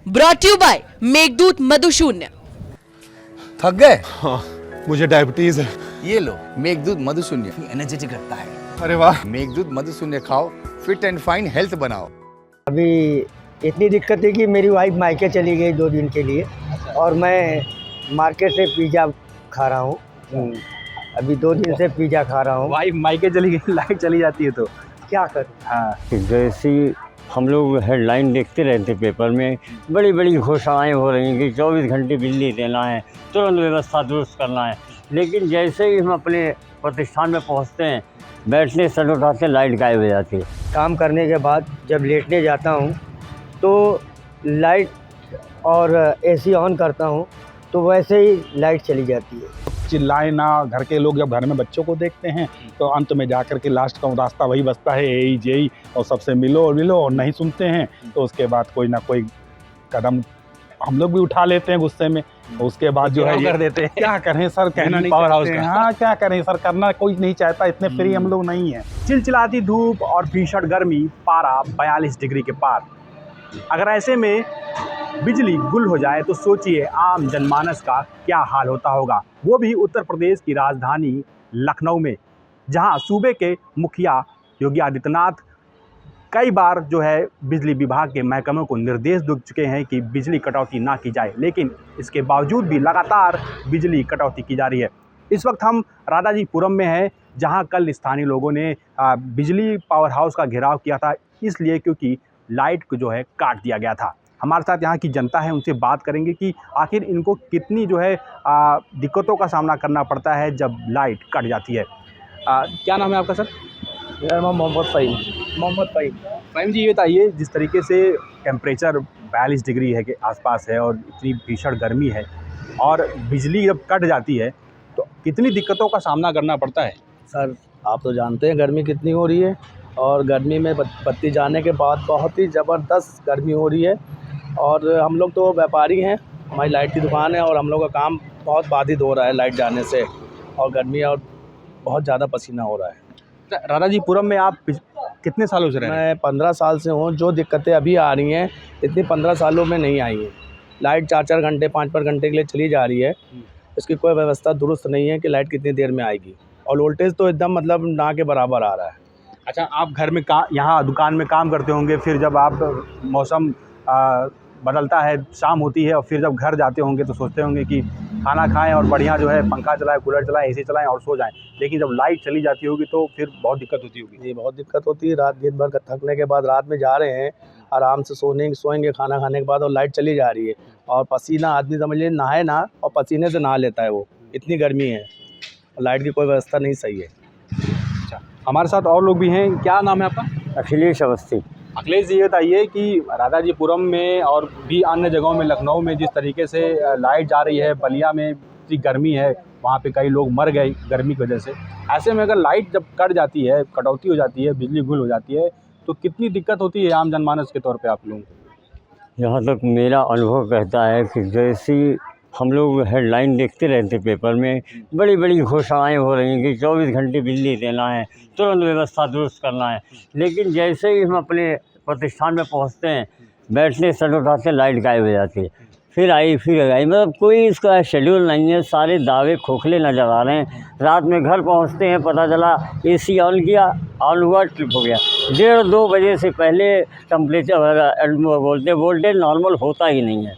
Brought you by Meghdoot Madhushunya. थक गए? हाँ, मुझे डायबिटीज है। ये लो मेघदूत मधुशून्य, एनर्जेटिक रखता है। अरे वाह। मेघदूत मधुशून्य खाओ, फिट एंड फाइन हेल्थ बनाओ। अभी इतनी दिक्कत है कि मेरी वाइफ मायके चली गई 2 दिन के लिए और मैं मार्केट से पिज़्ज़ा खा रहा हूँ। अभी 2 दिन से पिज़्ज़ा खा रहा हूँ। वाइफ मायके चली गई, लाइट चली जाती है तो क्या करूँ? हाँ। जैसी हम लोग हेडलाइन देखते रहते पेपर में, बड़ी बड़ी घोषणाएं हो रही हैं कि 24 घंटे बिजली देना है, तुरंत व्यवस्था दुरुस्त करना है, लेकिन जैसे ही हम अपने प्रतिष्ठान में पहुंचते हैं, बैठने से उठाते लाइट गायब हो जाती है। काम करने के बाद जब लेटने जाता हूँ तो लाइट और एसी ऑन करता हूँ तो वैसे ही लाइट चली जाती है। चिल्लाए ना, घर के लोग जब घर में बच्चों को देखते हैं तो अंत में जाकर के लास्ट का रास्ता वही बचता है, यही जेई, और सबसे मिलो और नहीं सुनते हैं तो उसके बाद कोई ना कोई कदम हम लोग भी उठा लेते हैं गुस्से में। उसके बाद जो है कर देते हैं। क्या करें सर, कहना नहीं पावर हाउस चाहते का। हैं। हाँ, क्या करें सर, करना कोई नहीं चाहता, इतने फ्री हम लोग नहीं हैं। चिलचिलाती धूप और भीषण गर्मी, पारा 42 डिग्री के पार। अगर ऐसे में बिजली गुल हो जाए तो सोचिए आम जनमानस का क्या हाल होता होगा, वो भी उत्तर प्रदेश की राजधानी लखनऊ में, जहां सूबे के मुखिया योगी आदित्यनाथ कई बार जो है बिजली विभाग के महकमों को निर्देश दे चुके हैं कि बिजली कटौती ना की जाए, लेकिन इसके बावजूद भी लगातार बिजली कटौती की जा रही है। इस वक्त हम राजाजीपुरम में हैं, जहां कल स्थानीय लोगों ने बिजली पावर हाउस का घेराव किया था, इसलिए क्योंकि लाइट को जो है काट दिया गया था। हमारे साथ यहाँ की जनता है, उनसे बात करेंगे कि आखिर इनको कितनी जो है दिक्कतों का सामना करना पड़ता है जब लाइट कट जाती है। क्या नाम है आपका सर? मेरा नाम मोहम्मद फ़हीम। फ़हीम जी, ये बताइए, जिस तरीके से टेम्परेचर 42 डिग्री है के आसपास है और इतनी भीषण गर्मी है और बिजली जब कट जाती है तो कितनी दिक्कतों का सामना करना पड़ता है? सर, आप तो जानते हैं गर्मी कितनी हो रही है और गर्मी में बत्ती जाने के बाद बहुत ही ज़बरदस्त गर्मी हो रही है। और हम लोग तो व्यापारी हैं, हमारी लाइट की दुकान है और हम लोग का काम बहुत बाधित हो रहा है लाइट जाने से, और गर्मी और बहुत ज़्यादा पसीना हो रहा है। राजाजीपुरम में आप कितने सालों से रह रहे हैं? मैं 15 साल से हूँ। जो दिक्कतें अभी आ रही हैं इतनी 15 सालों में नहीं आई हैं। लाइट 4-4 घंटे 5-5 घंटे के लिए चली जा रही है, इसकी कोई व्यवस्था दुरुस्त नहीं है कि लाइट कितनी देर में आएगी, और वोल्टेज तो एकदम मतलब ना के बराबर आ रहा है। अच्छा, आप घर में यहाँ दुकान में काम करते होंगे, फिर जब आप मौसम बदलता है, शाम होती है और फिर जब घर जाते होंगे तो सोचते होंगे कि खाना खाएं और बढ़िया जो है पंखा चलाएं, कूलर चलाएं, एसी चलाएं और सो जाएं, लेकिन जब लाइट चली जाती होगी तो फिर बहुत दिक्कत होती होगी। ये बहुत दिक्कत होती है। रात दिन भर थकने के बाद रात में जा रहे हैं, आराम से सोएंगे खाना खाने के बाद, और लाइट चली जा रही है और पसीना, आदमी समझ लीजिए नहाए ना और पसीने से नहा लेता है, वो इतनी गर्मी है, लाइट की कोई व्यवस्था नहीं सही है। अच्छा, हमारे साथ और लोग भी हैं। क्या नाम है आपका? अखिलेश अवस्थी। अखिलेश जी, ये बताइए कि राजाजीपुरम में और भी अन्य जगहों में, लखनऊ में जिस तरीके से लाइट जा रही है, बलिया में इतनी गर्मी है, वहाँ पे कई लोग मर गए गर्मी की वजह से, ऐसे में अगर लाइट जब कट जाती है, कटौती हो जाती है, बिजली गुल हो जाती है, तो कितनी दिक्कत होती है आम जनमानस के तौर पे आप लोगों को? यहाँ तक मेरा अनुभव कहता है कि जैसी हम लोग हेडलाइन देखते रहते पेपर में, बड़ी बड़ी घोषणाएं हो रही हैं कि 24 घंटे बिजली देना है, तुरंत व्यवस्था दुरुस्त करना है, लेकिन जैसे ही हम अपने प्रतिष्ठान में पहुंचते हैं, बैठने से उठाते लाइट गायब हो जाती है। फिर आई फिर आई, मतलब कोई इसका शेड्यूल नहीं है, सारे दावे खोखले नज़र आ रहे हैं। रात में घर पहुंचते हैं, पता चला एसी ऑन किया, ऑन हुआ, ट्रिप हो गया। 1:30-2 बजे से पहले टेम्परेचर बोलते वोल्टेज नॉर्मल होता ही नहीं है,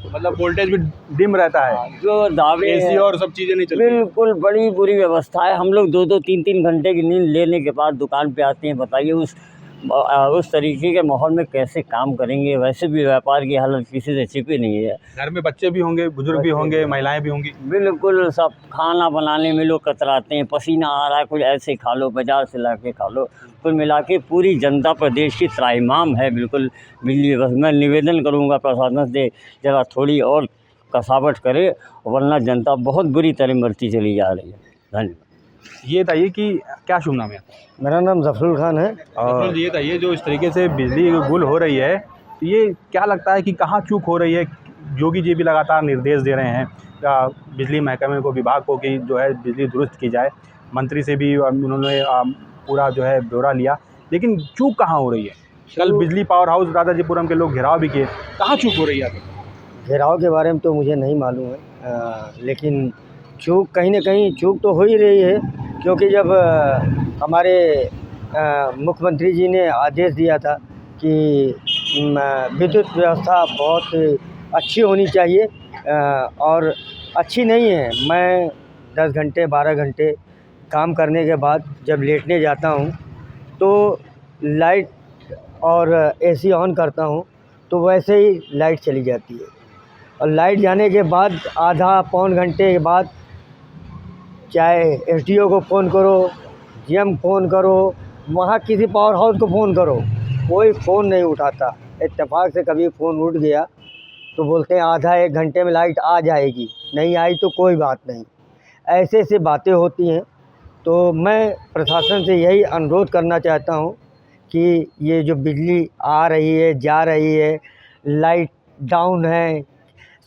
मतलब वोल्टेज भी डिम रहता है, जो दावे एसी और सब चीज़ें नहीं चलती। बिल्कुल बड़ी बुरी व्यवस्था है। हम लोग 2-2 3-3 घंटे की नींद लेने के बाद दुकान पे आते हैं, बताइए उस तरीके के माहौल में कैसे काम करेंगे। वैसे भी व्यापार की हालत किसी से छिपी नहीं है। घर में बच्चे भी होंगे, बुजुर्ग भी होंगे, महिलाएं भी होंगी। बिल्कुल, सब खाना बनाने में लोग कतराते हैं, पसीना आ रहा है, कुछ ऐसे खा लो, बाज़ार से ला के खा लो। कुल मिला के पूरी जनता प्रदेश की त्राहिमाम है बिल्कुल बिजली। बस मैं निवेदन करूँगा प्रशासन से, ज़रा थोड़ी और कसावट करे, वरना जनता बहुत बुरी तरह मरती चली जा रही है। धन्यवाद। ये बताइए कि क्या शुभ नाम है? मेरा नाम जफरुल खान है। और ये बताइए, जो इस तरीके से बिजली गुल हो रही है, तो ये क्या लगता है कि कहाँ चूक हो रही है? योगी जी भी लगातार निर्देश दे रहे हैं बिजली महकमे को, विभाग को, कि जो है बिजली दुरुस्त की जाए। मंत्री से भी उन्होंने पूरा जो है ब्यौरा लिया, लेकिन चूक कहाँ हो रही है? कल बिजली पावर हाउस राजाजीपुरम के लोग घेराव भी किए, कहाँ चूक हो रही है? घेराव के बारे में तो मुझे नहीं मालूम है, लेकिन चूक कहीं ना कहीं चूक तो हो ही रही है, क्योंकि जब हमारे मुख्यमंत्री जी ने आदेश दिया था कि विद्युत व्यवस्था बहुत अच्छी होनी चाहिए, और अच्छी नहीं है। मैं 10 घंटे 12 घंटे काम करने के बाद जब लेटने जाता हूँ तो लाइट और एसी ऑन करता हूँ तो वैसे ही लाइट चली जाती है, और लाइट जाने के बाद आधा पौन घंटे के बाद चाहे एसडीओ को फ़ोन करो, जीएम फ़ोन करो, वहाँ किसी पावर हाउस को फ़ोन करो, कोई फ़ोन नहीं उठाता। इत्तेफाक से कभी फ़ोन उठ गया तो बोलते हैं आधा 1 घंटे में लाइट आ जाएगी, नहीं आई तो कोई बात नहीं। ऐसे ऐसे बातें होती हैं। तो मैं प्रशासन से यही अनुरोध करना चाहता हूँ कि ये जो बिजली आ रही है जा रही है, लाइट डाउन है,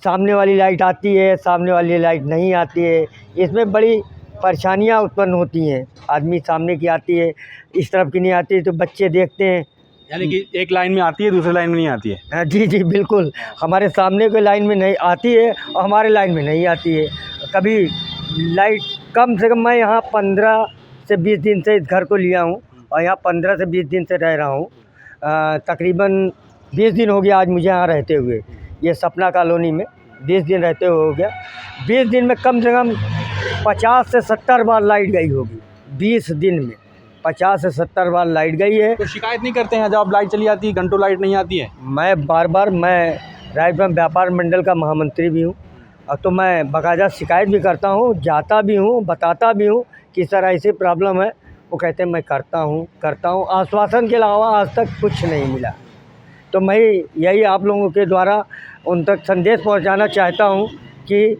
सामने वाली लाइट आती है, सामने वाली लाइट नहीं आती है, इसमें बड़ी परेशानियाँ उत्पन्न होती हैं। आदमी सामने की आती है, इस तरफ की नहीं आती है, तो बच्चे देखते हैं। यानी कि एक लाइन में आती है, दूसरी लाइन में नहीं आती है। हाँ जी जी बिल्कुल, हमारे सामने के लाइन में नहीं आती है और हमारे लाइन में नहीं आती है। कभी लाइट कम से कम, मैं यहाँ 15 से 20 दिन से इस घर को लिया हूँ और यहाँ 15 से 20 दिन से रह रहा हूँ। तकरीबन 20 दिन हो गया आज मुझे यहाँ रहते हुए, ये सपना कॉलोनी में 20 दिन रहते हुए हो गया। 20 दिन में कम से कम 50 से 70 बार लाइट गई होगी। 20 दिन में 50 से 70 बार लाइट गई है। तो शिकायत नहीं करते हैं जब लाइट चली जाती है, घंटों लाइट नहीं आती है? मैं बार मैं राजभवन व्यापार मंडल का महामंत्री भी हूँ, और तो मैं बाकायदा शिकायत भी करता हूँ, जाता भी हूँ, बताता भी हूँ कि सर ऐसी प्रॉब्लम है। वो कहते हैं मैं करता हूँ। आश्वासन के अलावा आज तक कुछ नहीं मिला। तो मैं यही आप लोगों के द्वारा उन तक संदेश पहुंचाना चाहता हूं कि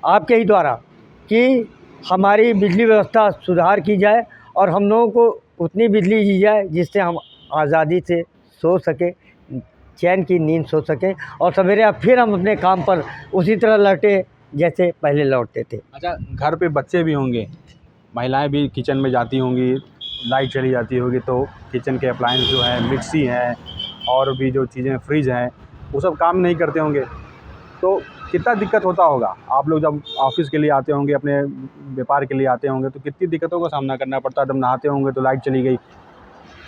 आपके ही द्वारा कि हमारी बिजली व्यवस्था सुधार की जाए और हम लोगों को उतनी बिजली दी जाए जिससे हम आज़ादी से सो सकें, चैन की नींद सो सकें, और सवेरे अब फिर हम अपने काम पर उसी तरह लौटे जैसे पहले लौटते थे। अच्छा, घर पे बच्चे भी होंगे, महिलाएं भी किचन में जाती होंगी, लाइट चली जाती होगी तो किचन के अप्लायंस जो हैं, मिक्सी हैं और भी जो चीज़ें, फ्रिज हैं, वो सब काम नहीं करते होंगे, तो कितना दिक्कत होता होगा? आप लोग जब ऑफिस के लिए आते होंगे, अपने व्यापार के लिए आते होंगे, तो कितनी दिक्कतों का सामना करना पड़ता है? जब नहाते होंगे तो लाइट चली गई।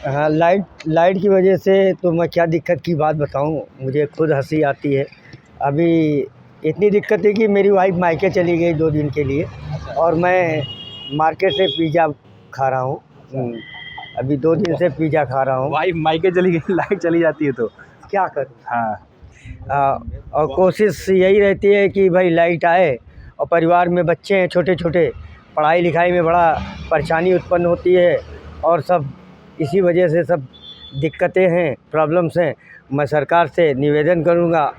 हाँ, लाइट की वजह से तो मैं क्या दिक्कत की बात बताऊं, मुझे खुद हंसी आती है। अभी इतनी दिक्कत है कि मेरी वाइफ मायके चली गई 2 दिन के लिए और मैं मार्केट से पिज़्ज़ा खा रहा हूँ। अभी 2 दिन से पिज़्ज़ा खा रहा हूँ। वाइफ मायके चली गई, लाइट चली जाती है तो क्या करूँ? हाँ, और कोशिश यही रहती है कि भाई लाइट आए, और परिवार में बच्चे हैं छोटे छोटे, पढ़ाई लिखाई में बड़ा परेशानी उत्पन्न होती है, और सब इसी वजह से सब दिक्कतें हैं, प्रॉब्लम्स हैं। मैं सरकार से निवेदन करूँगा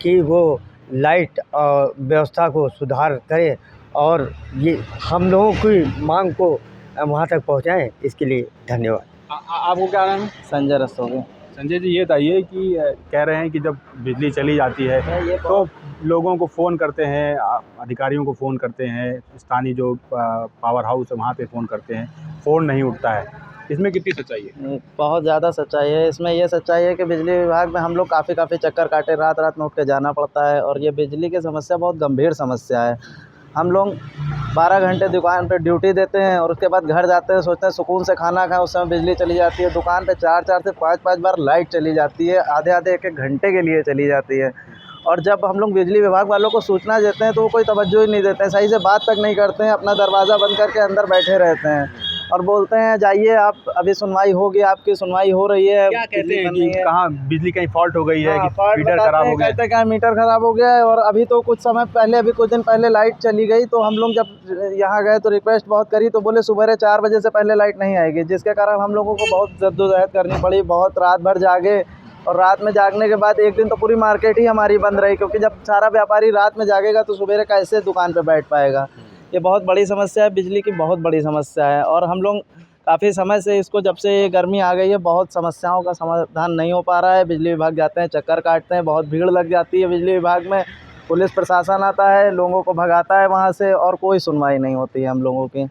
कि वो लाइट व्यवस्था को सुधार करें और ये हम लोगों की मांग को वहाँ तक पहुँचाएं। इसके लिए धन्यवाद। आपको क्या नाम है? संजय रस्तोगी। संजय जी, ये बताइए कि कह रहे हैं कि जब बिजली चली जाती है तो लोगों को फ़ोन करते हैं, अधिकारियों को फ़ोन करते हैं, स्थानीय जो पावर हाउस है वहाँ पे फ़ोन करते हैं, फ़ोन नहीं उठता है, इसमें कितनी सच्चाई है? बहुत ज़्यादा सच्चाई है इसमें। ये सच्चाई है कि बिजली विभाग में हम लोग काफ़ी चक्कर काटे, रात में उठ के जाना पड़ता है, और ये बिजली की समस्या बहुत गंभीर समस्या है। हम लोग 12 घंटे दुकान पे ड्यूटी देते हैं और उसके बाद घर जाते हैं, सोचते हैं सुकून से खाना खाएं, उस समय बिजली चली जाती है। दुकान पे 4 से 5 बार लाइट चली जाती है, आधे 1 घंटे के लिए चली जाती है। और जब हम लोग बिजली विभाग वालों को सूचना देते हैं तो वो कोई तवज्जो ही नहीं देते हैं, सही से बात तक नहीं करते हैं, अपना दरवाज़ा बंद करके अंदर बैठे रहते हैं और बोलते हैं जाइए आप, अभी सुनवाई होगी, आपकी सुनवाई हो रही है। क्या कहते हैं कि कहाँ बिजली कहीं फॉल्ट हो गई है, कि फॉल्ट मीटर खराब हो गया? कहते हैं क्या मीटर ख़राब हो गया है। और अभी तो कुछ समय पहले, अभी कुछ दिन पहले लाइट चली गई, तो हम लोग जब यहाँ गए तो रिक्वेस्ट बहुत करी तो बोले सुबह 4 बजे से पहले लाइट नहीं आएगी, जिसके कारण हम लोगों को बहुत जद्दोजहद करनी पड़ी, बहुत रात भर जागे। और रात में जागने के बाद एक दिन तो पूरी मार्केट ही हमारी बंद रही, क्योंकि जब सारा व्यापारी रात में जागेगा तो सुबह कैसे दुकान पे बैठ पाएगा। ये बहुत बड़ी समस्या है, बिजली की बहुत बड़ी समस्या है। और हम लोग काफ़ी समय से इसको, जब से ये गर्मी आ गई है, बहुत समस्याओं का समाधान नहीं हो पा रहा है। बिजली विभाग जाते हैं, चक्कर काटते हैं, बहुत भीड़ लग जाती है बिजली विभाग में, पुलिस प्रशासन आता है, लोगों को भगाता है वहाँ से, और कोई सुनवाई नहीं होती है हम लोगों की।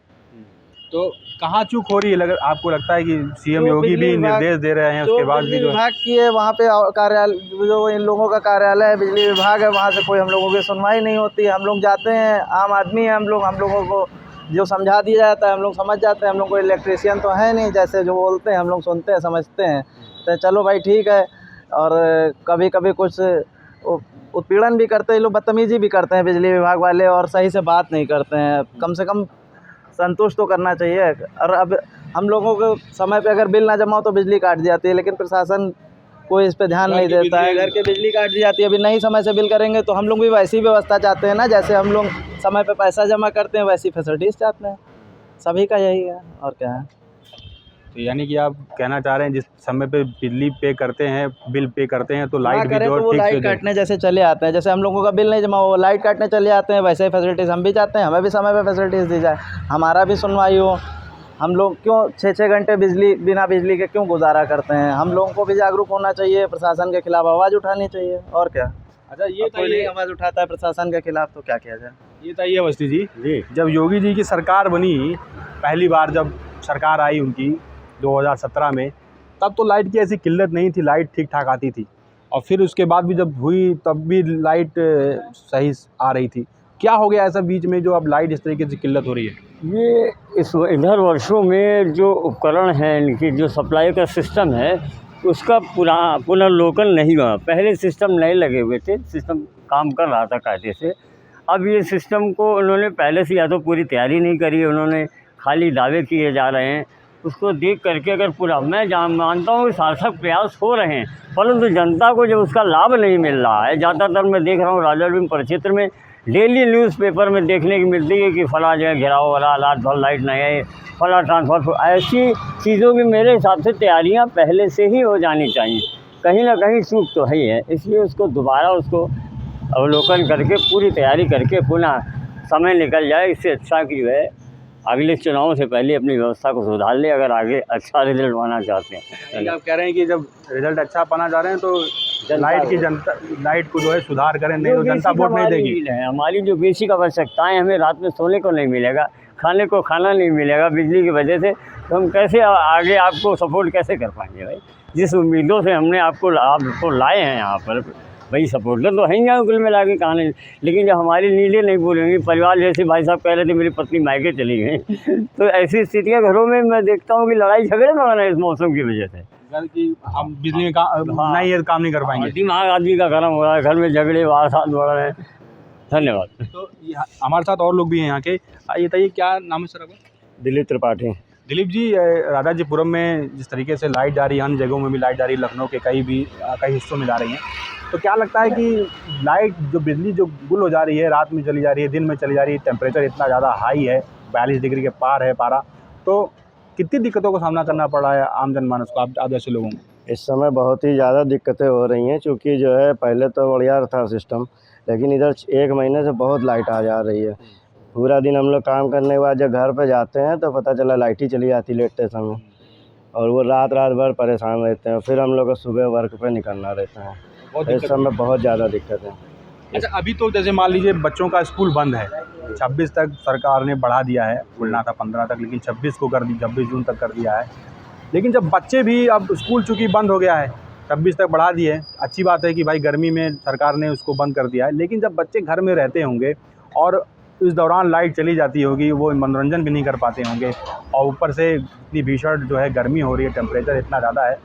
तो कहाँ चूक हो रही है आपको लगता है कि सीएम जो योगी बिजली भी विभाग- निर्देश दे रहे हैं उसके बाद भी बिजली जो है विभाग की है वहाँ पे कार्यालय, जो इन लोगों का कार्यालय है बिजली विभाग है, वहाँ से कोई हम लोगों की सुनवाई नहीं होती। हम लोग जाते हैं, आम आदमी हैं हम लोगों को जो समझा दिया जाता है हम लोग समझ जाते हैं। हम लोग कोई इलेक्ट्रीशियन तो है नहीं, जैसे जो बोलते हैं हम लोग सुनते हैं समझते हैं, तो चलो भाई ठीक है। और कभी कभी कुछ उत्पीड़न भी करते हैं लोग, बदतमीजी भी करते हैं बिजली विभाग वाले, और सही से बात नहीं करते हैं। कम से कम संतुष्ट तो करना चाहिए। और अब हम लोगों को समय पे अगर बिल ना जमा हो तो बिजली काट दी जाती है, लेकिन प्रशासन कोई इस पे ध्यान नहीं देता है। घर के बिजली काट दी जाती है, अभी नहीं समय से बिल करेंगे तो हम लोग भी वैसी व्यवस्था चाहते हैं ना, जैसे हम लोग समय पे पैसा जमा करते हैं वैसी फैसिलिटीज़ चाहते हैं। सभी का यही है, और क्या है। तो यानी कि आप कहना चाह रहे हैं जिस समय पे बिजली पे करते हैं, बिल पे करते हैं, तो लाइट भी करें जो तो वो ठीक से लाइट दे। काटने जैसे चले आते हैं, जैसे हम लोगों का बिल नहीं जमा हो लाइट काटने चले जाते हैं, वैसे ही फैसिलिटीज़ हम भी चाहते हैं, हमें भी समय पे फैसिलिटीज़ दी जाए, हमारा भी सुनवाई हो। हम लोग क्यों 6-6 घंटे बिना बिजली के क्यों गुजारा करते हैं। हम लोगों को भी जागरूक होना चाहिए, प्रशासन के खिलाफ आवाज़ उठानी चाहिए, और क्या। अच्छा ये कोई नहीं आवाज़ उठाता है प्रशासन के खिलाफ तो क्या किया जाए। ये बताइए अवस्थी जी, जी जब योगी जी की सरकार बनी, पहली बार जब सरकार आई उनकी 2017 में, तब तो लाइट की ऐसी किल्लत नहीं थी, लाइट ठीक ठाक आती थी। और फिर उसके बाद भी जब हुई तब भी लाइट सही आ रही थी। क्या हो गया ऐसा बीच में जो अब लाइट इस तरीके से किल्लत हो रही है? ये इधर वर्षों में जो उपकरण हैं इनकी, जो सप्लाई का सिस्टम है, उसका पुनर्लोकन नहीं हुआ। पहले सिस्टम नए लगे हुए थे, सिस्टम काम कर रहा था कायदे से। अब ये सिस्टम को उन्होंने पहले से या तो पूरी तैयारी नहीं करी है, उन्होंने खाली दावे किए जा रहे हैं। उसको देख करके अगर पूरा मैं मानता हूँ कि सार्थक प्रयास हो रहे हैं, परंतु जनता को जब उसका लाभ नहीं मिल रहा है। ज़्यादातर मैं देख रहा हूँ राजाविंग परिक्षेत्र में डेली न्यूज़पेपर में देखने की मिलती है कि फ़लाँ जगह घिराव वाला हालात, भर लाइट नहीं है, फ़लाँ ट्रांसफर। ऐसी चीज़ों की मेरे हिसाब से तैयारियां पहले से ही हो जानी चाहिए। कहीं ना कहीं चूक तो है ही है, इसलिए उसको दोबारा उसको अवलोकन करके पूरी तैयारी करके पुनः समय निकल जाए। इससे अच्छा कि जो है अगले चुनावों से पहले अपनी व्यवस्था को सुधार ले, अगर आगे अच्छा रिजल्ट पाना चाहते हैं। आप कह रहे हैं कि जब रिजल्ट अच्छा पाना चाह रहे हैं तो लाइट को जो है सुधार करें, नहीं तो जनता वोट नहीं देगी। हमारी जो बेसिक आवश्यकताएं, हमें रात में सोने को नहीं मिलेगा, खाने को खाना नहीं मिलेगा बिजली की वजह से, तो हम कैसे आगे आपको सपोर्ट कैसे कर पाएंगे भाई। जिस उम्मीदों से हमने आपको लाए हैं यहाँ पर, भाई सपोर्टर तो है ही यहाँ कुल मिला के कहानी। लेकिन जब हमारी नीडें नहीं बोलेंगी, परिवार जैसे भाई साहब कह रहे थे मेरी पत्नी मायके चली गई, तो ऐसी स्थितियाँ घरों में मैं देखता हूँ कि लड़ाई झगड़े में बना इस मौसम की वजह से। कि हम बिजली में नहीं है काम नहीं कर पाएंगे। दिमाग आदमी का गर्म हो रहा है, घर में झगड़े वारसात बढ़ रहे हैं। धन्यवाद। तो हमारे साथ और लोग भी हैं यहाँ के। ये बताइए क्या नाम है सर आपका? दिलीप त्रिपाठी। दिलीप जी, राजाजीपुरम में जिस तरीके से लाइट जा रही है, अन्य जगहों में भी लाइट जा रही है, लखनऊ के कई हिस्सों में जा रही है, तो क्या लगता है कि लाइट जो बिजली जो गुल हो जा रही है, रात में चली जा रही है, दिन में चली जा रही है, टेम्परेचर इतना ज़्यादा हाई है, 42 डिग्री के पार है पारा, तो कितनी दिक्कतों का सामना करना पड़ रहा है आम जनमानस को, आप जैसे लोगों को? इस समय बहुत ही ज़्यादा दिक्कतें हो रही हैं, क्योंकि जो है पहले तो बढ़िया था सिस्टम, लेकिन इधर 1 महीने से बहुत लाइट आ जा रही है। पूरा दिन हम लोग काम करने के बाद जब घर पे जाते हैं तो पता चला लाइट ही चली जाती लेटते समय, और वो रात भर परेशान रहते हैं। फिर हम लोग को सुबह वर्क पे निकलना रहता है। इस समय बहुत ज़्यादा दिक्कत है। अच्छा, अभी तो जैसे मान लीजिए बच्चों का स्कूल बंद है, 26 तक सरकार ने बढ़ा दिया है, खुलना था 15 तक, लेकिन 26 जून तक कर दिया है। लेकिन जब बच्चे भी, अब स्कूल चूँकि बंद हो गया है, 26 तक बढ़ा दिए, अच्छी बात है कि भाई गर्मी में सरकार ने उसको बंद कर दिया है, लेकिन जब बच्चे घर में रहते होंगे और इस दौरान लाइट चली जाती होगी, वो मनोरंजन भी नहीं कर पाते होंगे, और ऊपर से इतनी भीषण जो है गर्मी हो रही है, टेम्परेचर इतना ज़्यादा है,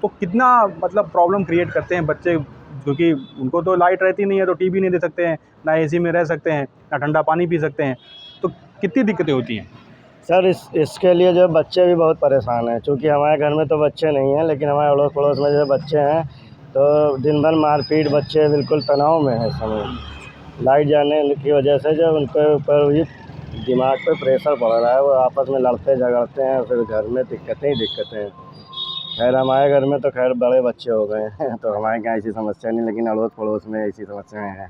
तो कितना मतलब प्रॉब्लम क्रिएट करते हैं बच्चे, क्योंकि उनको तो लाइट रहती नहीं है, तो टीवी नहीं दे सकते हैं, ना एसी में रह सकते हैं, ना ठंडा पानी पी सकते हैं, तो कितनी दिक्कतें होती हैं सर? इसके लिए जो बच्चे भी बहुत परेशान हैं, क्योंकि हमारे घर में तो बच्चे नहीं हैं, लेकिन हमारे अड़ोस पड़ोस में जो बच्चे हैं तो दिन भर मारपीट, बच्चे बिल्कुल तनाव में है समय। लाइट जाने की वजह से जो उनके ऊपर भी दिमाग पे प्रेशर पड़ रहा है, वो आपस में लड़ते झगड़ते हैं, फिर घर में दिक्कतें हैं। खैर हमारे घर में तो खैर बड़े बच्चे हो गए हैं, तो हमारे यहाँ ऐसी समस्या नहीं, लेकिन अड़ोस पड़ोस में ऐसी समस्याएं हैं।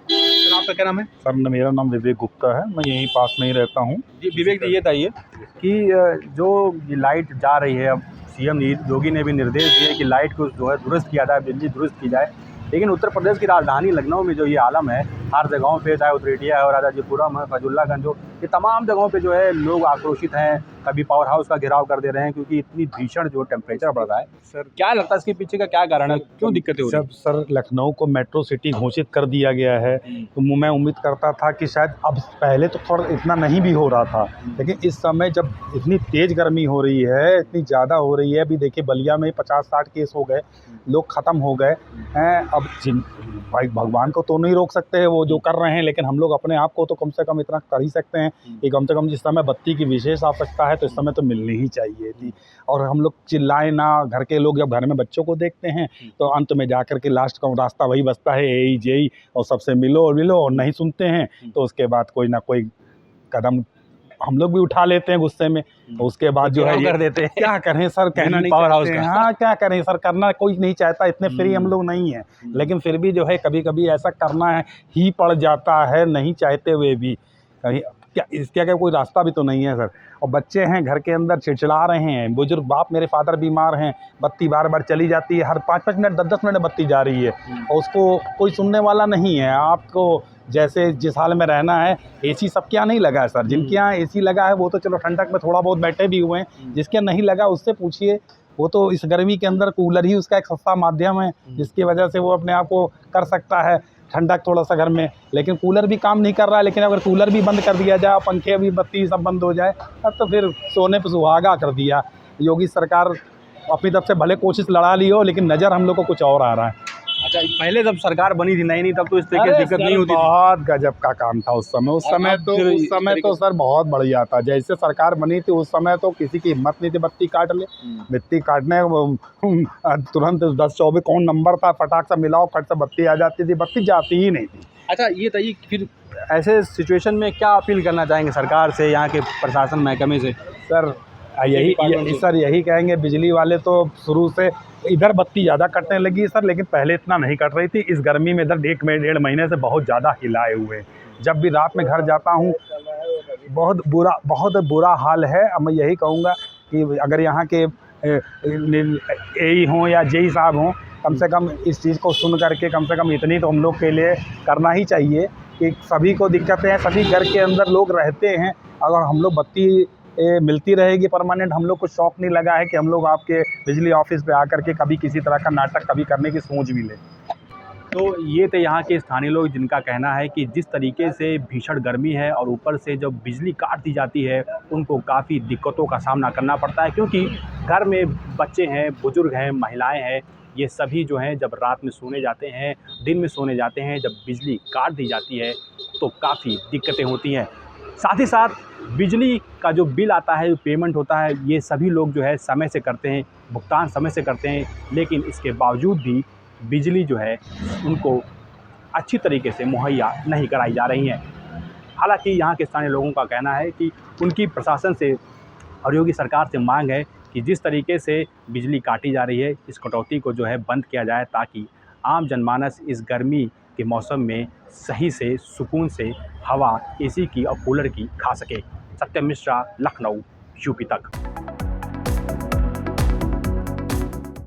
सर आपका क्या नाम है? सर मेरा नाम विवेक गुप्ता है, मैं यहीं पास में ही रहता हूँ। जी विवेक जी, ये बताइए कि जो ये लाइट जा रही है, अब सीएम योगी ने भी निर्देश दिए कि लाइट को जो है दुरुस्त किया जाए, बिजली दुरुस्त की जाए, लेकिन उत्तर प्रदेश की राजधानी लखनऊ में जो ये आलम है, हर जगहों पे, चाहे उतरेटिया है, राजाजीपुरम है, फजुल्लागंज हो, ये तमाम जगहों पे जो है लोग आक्रोशित हैं, कभी पावर हाउस का घेराव कर दे रहे हैं क्योंकि इतनी भीषण जो टेम्परेचर बढ़ रहा है। सर क्या लगता है इसके पीछे का क्या कारण है, क्यों दिक्कतें हो रही हैं? सर लखनऊ को मेट्रो सिटी घोषित कर दिया गया है, तो मैं उम्मीद करता था कि शायद अब पहले तो थोड़ा इतना नहीं भी हो रहा था, लेकिन इस समय जब इतनी तेज़ गर्मी हो रही है, इतनी ज़्यादा हो रही है, अभी देखिए बलिया में 50-60 केस हो गए, लोग ख़त्म हो गए हैं। अब भाई भगवान को तो नहीं रोक सकते हैं वो जो कर रहे हैं, लेकिन हम लोग अपने आप को तो कम से कम इतना कर ही सकते हैं कि कम से कम जिस समय बत्ती की विशेष आवश्यकता है तो इस समय तो मिलनी ही चाहिए थी। और हम लोग चिल्लाएं ना, घर के लोग जब घर में बच्चों को देखते हैं तो अंत में जाकर के लास्ट का रास्ता वही बचता है, यही जेई, और सबसे मिलो और नहीं सुनते हैं तो उसके बाद कोई ना कोई कदम हम लोग भी उठा लेते हैं गुस्से में, उसके बाद जो है कर देते हैं। क्या करें सर, कहना नहीं पावर हाउस चाहते का। हैं। हाँ क्या करें सर, करना कोई नहीं चाहता, इतने फ्री हम लोग नहीं हैं, लेकिन फिर भी जो है कभी कभी ऐसा करना है ही पड़ जाता है, नहीं चाहते हुए भी। कहीं क्या इसके आगे कोई रास्ता भी तो नहीं है सर। और बच्चे हैं घर के अंदर चिड़चिड़ा रहे हैं, बुजुर्ग बाप मेरे फादर बीमार हैं, बत्ती बार बार चली जाती है, हर 5-5 मिनट 10-10 मिनट बत्ती जा रही है और उसको कोई सुनने वाला नहीं है। आपको जैसे जिस हाल में रहना है, एसी सबके यहाँ नहीं लगा है सर, जिनके यहाँ एसी लगा है वो तो चलो ठंडक में थोड़ा बहुत बैठे भी हुए हैं, जिसके नहीं लगा उससे पूछिए, वो तो इस गर्मी के अंदर कूलर ही उसका एक सस्ता माध्यम है जिसकी वजह से वो अपने आप को कर सकता है ठंडक थोड़ा सा घर में। लेकिन कूलर भी काम नहीं कर रहा है, लेकिन अगर कूलर भी बंद कर दिया जाए, पंखे भी बत्ती सब बंद हो जाए, तब तो फिर सोने पे सुहागा कर दिया। योगी सरकार अपनी तरफ से भले कोशिश लड़ा ली हो, लेकिन नज़र हम लोग को कुछ और आ रहा है। अच्छा पहले जब सरकार बनी थी नई तब तो इस तरीके की दिक्कत नहीं होती थी। बहुत गजब का काम था उस समय। उस समय तो सर बहुत बढ़िया था। जैसे सरकार बनी थी उस समय तो किसी की हिम्मत नहीं थी बत्ती काट ले, बत्ती काटने तुरंत 10-24 कौन नंबर था, फटाक से मिलाओ, फट से बत्ती आ जाती थी, बत्ती जाती ही नहीं थी। अच्छा ये बताइए फिर ऐसे सिचुएशन में क्या अपील करना चाहेंगे सरकार से, यहाँ के प्रशासन महकमे से? सर यही कहेंगे, बिजली वाले तो शुरू से इधर बत्ती ज़्यादा कटने लगी है सर, लेकिन पहले इतना नहीं कट रही थी। इस गर्मी में इधर 1-1.5 महीने से बहुत ज़्यादा हिलाए हुए। जब भी रात में घर जाता हूँ बहुत बुरा हाल है। अब मैं यही कहूँगा कि अगर यहाँ के एई हों या जेई साहब हों, कम से कम इस चीज़ को सुन करके कम से कम इतनी तो हम लोग के लिए करना ही चाहिए कि सभी को दिक्कतें हैं, सभी घर के अंदर लोग रहते हैं। अगर हम लोग बत्ती मिलती रहेगी परमानेंट, हम लोग को शौक नहीं लगा है कि हम लोग आपके बिजली ऑफिस पे आकर के कभी किसी तरह का नाटक कभी करने की सोच भी लें। तो ये थे यहाँ के स्थानीय लोग जिनका कहना है कि जिस तरीके से भीषण गर्मी है और ऊपर से जब बिजली काट दी जाती है उनको काफ़ी दिक्कतों का सामना करना पड़ता है, क्योंकि घर में बच्चे हैं, बुजुर्ग हैं, महिलाएं हैं, ये सभी जो हैं जब रात में सोने जाते हैं, दिन में सोने जाते हैं, जब बिजली काट दी जाती है तो काफ़ी दिक्कतें होती हैं। साथ ही साथ बिजली का जो बिल आता है, जो पेमेंट होता है, ये सभी लोग जो है समय से करते हैं, भुगतान समय से करते हैं, लेकिन इसके बावजूद भी बिजली जो है उनको अच्छी तरीके से मुहैया नहीं कराई जा रही है। हालांकि यहाँ के स्थानीय लोगों का कहना है कि उनकी प्रशासन से और योगी सरकार से मांग है कि जिस तरीके से बिजली काटी जा रही है, इस कटौती को जो है बंद किया जाए ताकि आम जनमानस इस गर्मी के मौसम में सही से सुकून से हवा एसी की और कूलर की खा सके। सत्यम मिश्रा, लखनऊ, यूपी तक।